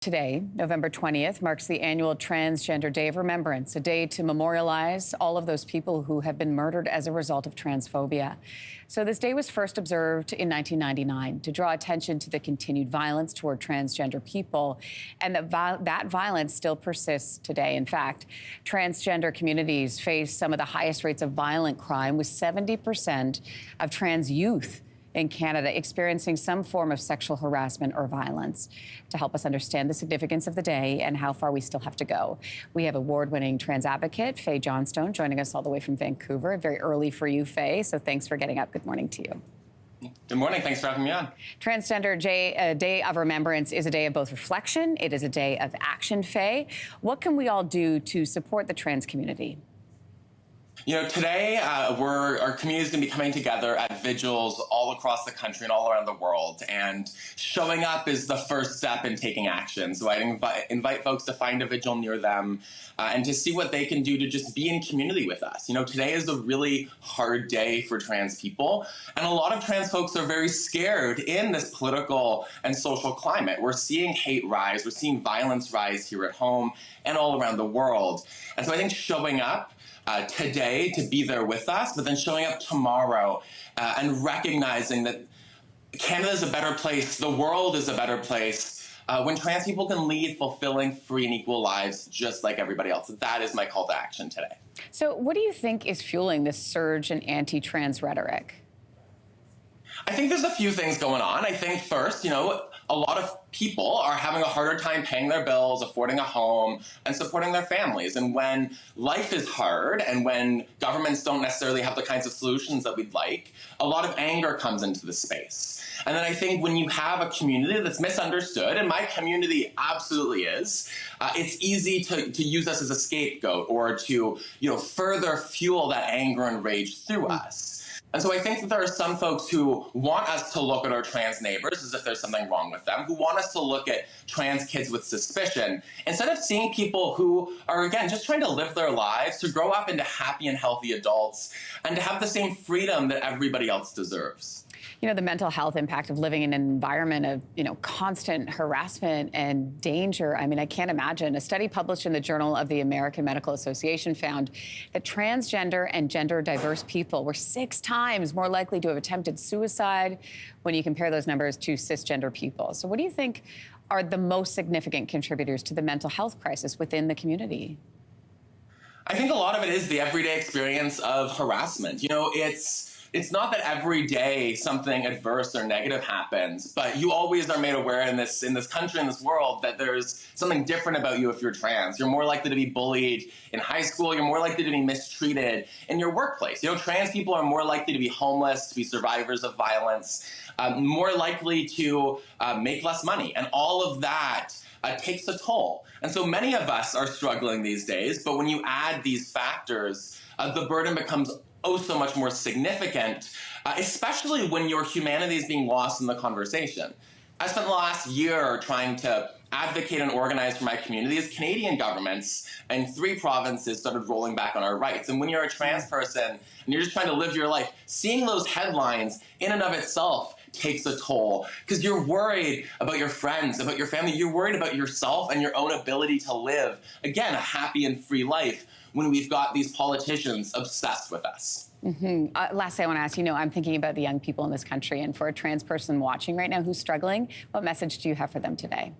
Today, November 20th, marks the annual Transgender Day of Remembrance, a day to memorialize all of those people who have been murdered as a result of transphobia. So this day was first observed in 1999 to draw attention to the continued violence toward transgender people, and that violence still persists today. In fact, transgender communities face some of the highest rates of violent crime, with 70% of trans youth in Canada experiencing some form of sexual harassment or violence. To help us understand the significance of the day and how far we still have to go, we have award-winning trans advocate Fae Johnstone joining us all the way from Vancouver. Very early for you, Fae, so thanks for getting up. Good morning to you. Good morning. Thanks for having me on. Transgender Day of Remembrance is a day of both reflection. It is a day of action, Fae. What can we all do to support the trans community? You know, today our community is going to be coming together at vigils all across the country and all around the world. And showing up is the first step in taking action. So I invite folks to find a vigil near them and to see what they can do to just be in community with us. You know, today is a really hard day for trans people. And a lot of trans folks are very scared in this political and social climate. We're seeing hate rise. We're seeing violence rise here at home and all around the world. And so I think showing up today to be there with us, but then showing up tomorrow and recognizing that Canada is a better place, the world is a better place, when trans people can lead fulfilling, free and equal lives just like everybody else. That is my call to action today. So what do you think is fueling this surge in anti-trans rhetoric? I think there's a few things going on. I think first, you know, a lot of people are having a harder time paying their bills, affording a home, and supporting their families. And when life is hard and when governments don't necessarily have the kinds of solutions that we'd like, a lot of anger comes into the space. And then I think when you have a community that's misunderstood, and my community absolutely is, it's easy to use us as a scapegoat or to, you know, further fuel that anger and rage through us. And so I think that there are some folks who want us to look at our trans neighbors as if there's something wrong with them, who want us to look at trans kids with suspicion, instead of seeing people who are, again, just trying to live their lives, to grow up into happy and healthy adults, and to have the same freedom that everybody else deserves. You know, the mental health impact of living in an environment of, you know, constant harassment and danger. I mean, I can't imagine. A study published in the Journal of the American Medical Association found that transgender and gender diverse people were 6 times more likely to have attempted suicide when you compare those numbers to cisgender people. So what do you think are the most significant contributors to the mental health crisis within the community? I think a lot of it is the everyday experience of harassment. You know, it's not that every day something adverse or negative happens, but you always are made aware in this country, in this world, that there's something different about you if you're trans. You're more likely to be bullied in high school. You're more likely to be mistreated in your workplace. You know, trans people are more likely to be homeless, to be survivors of violence, more likely to make less money. And all of that takes a toll. And so many of us are struggling these days, but when you add these factors, the burden becomes so much more significant, especially when your humanity is being lost in the conversation. I spent the last year trying to advocate and organize for my community as Canadian governments in 3 provinces started rolling back on our rights. And when you're a trans person and you're just trying to live your life, seeing those headlines in and of itself takes a toll, because you're worried about your friends, about your family. You're worried about yourself and your own ability to live, again, a happy and free life when we've got these politicians obsessed with us. Lastly, I want to ask, you know, I'm thinking about the young people in this country, and for a trans person watching right now who's struggling, what message do you have for them today?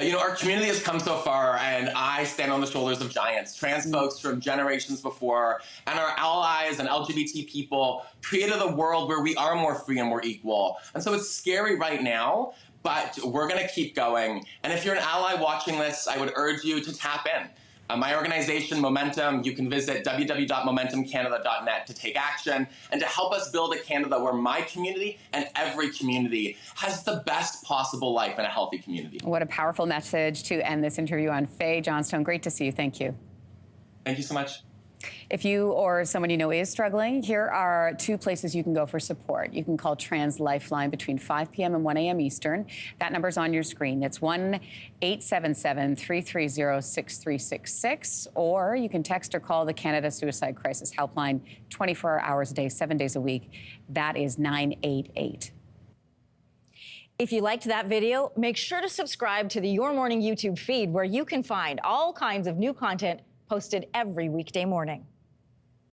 You know, our community has come so far, and I stand on the shoulders of giants. Trans folks from generations before and our allies and LGBT people created a world where we are more free and more equal. And so it's scary right now, but we're going to keep going. And if you're an ally watching this, I would urge you to tap in. My organization, Momentum, you can visit www.momentumcanada.net to take action and to help us build a Canada where my community and every community has the best possible life in a healthy community. What a powerful message to end this interview on. Fae Johnstone, great to see you. Thank you. Thank you so much. If you or someone you know is struggling, here are 2 places you can go for support. You can call Trans Lifeline between 5 p.m. and 1 a.m. Eastern. That number's on your screen. It's 1-877-330-6366. Or you can text or call the Canada Suicide Crisis Helpline 24 hours a day, 7 days a week. That is 988. If you liked that video, make sure to subscribe to the Your Morning YouTube feed, where you can find all kinds of new content posted every weekday morning.